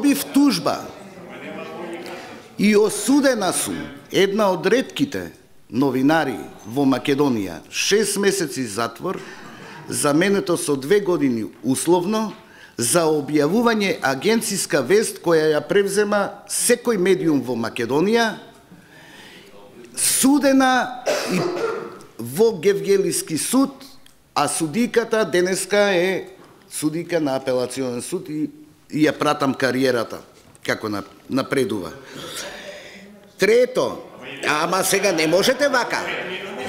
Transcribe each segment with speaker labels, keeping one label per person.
Speaker 1: Добив тужба и осудена сум, една од ретките новинари во Македонија, 6 месеци затвор, заменето со 2 години условно, за објавување агенциска вест која ја превзема секој медиум во Македонија, судена и во Гевгелиски суд, а судиката денеска е судика на апелационен суд и ја пратам кариерата како напредува. Трето, ама сега не можете вака.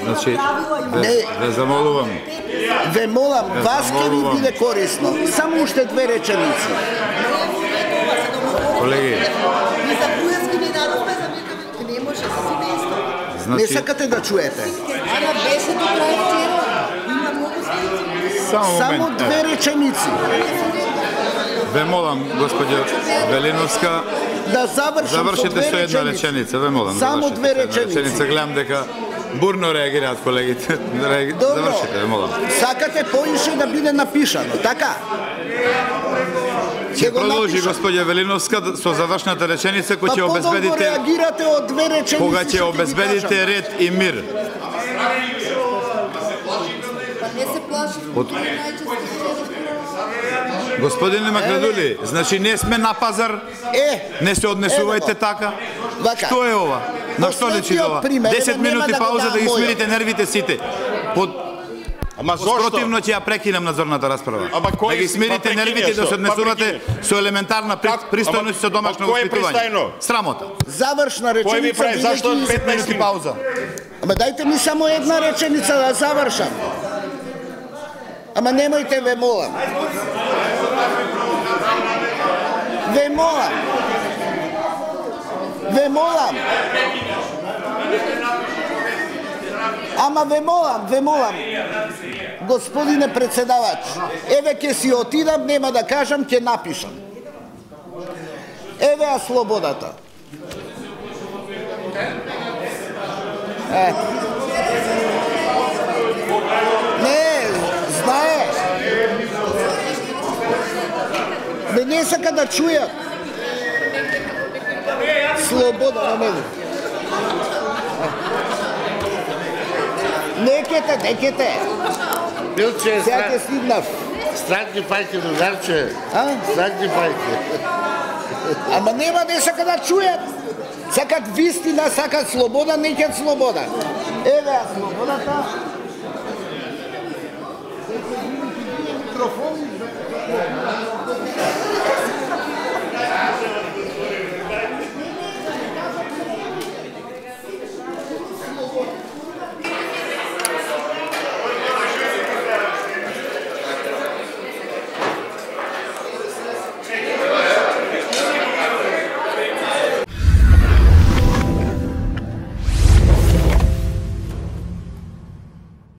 Speaker 2: Значи, ве замолувам.
Speaker 1: Ве молам, вас ќе ви биде корисно. Само уште 2 реченици.
Speaker 2: Колеги.
Speaker 1: Не сакате да чуете. Само 2 реченици.
Speaker 2: Ве молам, господја Велиновска,
Speaker 1: да
Speaker 2: завршите со една реченица, ве молам.
Speaker 1: Само 2 реченица.
Speaker 2: Гледам дека бурно реагираат колегите. Завршите, ве молам.
Speaker 1: Сакате поише да биде напишано, така?
Speaker 2: Ќе продолжи господја Велиновска со завршната реченица која ќе обезбедите
Speaker 1: реагирате од 2 реченици.
Speaker 2: Кога ќе обезбедите ред и мир. Господине Макредули, значи не сме на пазар, не се однесувајте така. Што е ова? На што личи ова? 10 минути пауза да ги смирите нервите сите. Противно ќе ја прекинам надзорната расправа. Да ги смирите нервите и да се однесувате со елементарна пристојност и со домашно воспитување. Срамота.
Speaker 1: Завршна реченица.
Speaker 2: Зашто 5 минути пауза?
Speaker 1: Ама дајте ми само една реченица да завршам. Ама немојте, ве молам. Ве молам. Ве молам. Ама ве молам. Господине председавач, еве ќе си отидам, нема да кажам, ќе напишам. Еве слободата. Не, знаеш. Не сака да чујат. Слобода на мене. Некете.
Speaker 3: Билче,
Speaker 1: сега ќе стигнав.
Speaker 3: Странки пајки, другарче. Странки пајки.
Speaker 1: Ама нема не сака да чујат. Сакат вистина, сакат слобода, некет слобода. Еве слободата. Микрофон.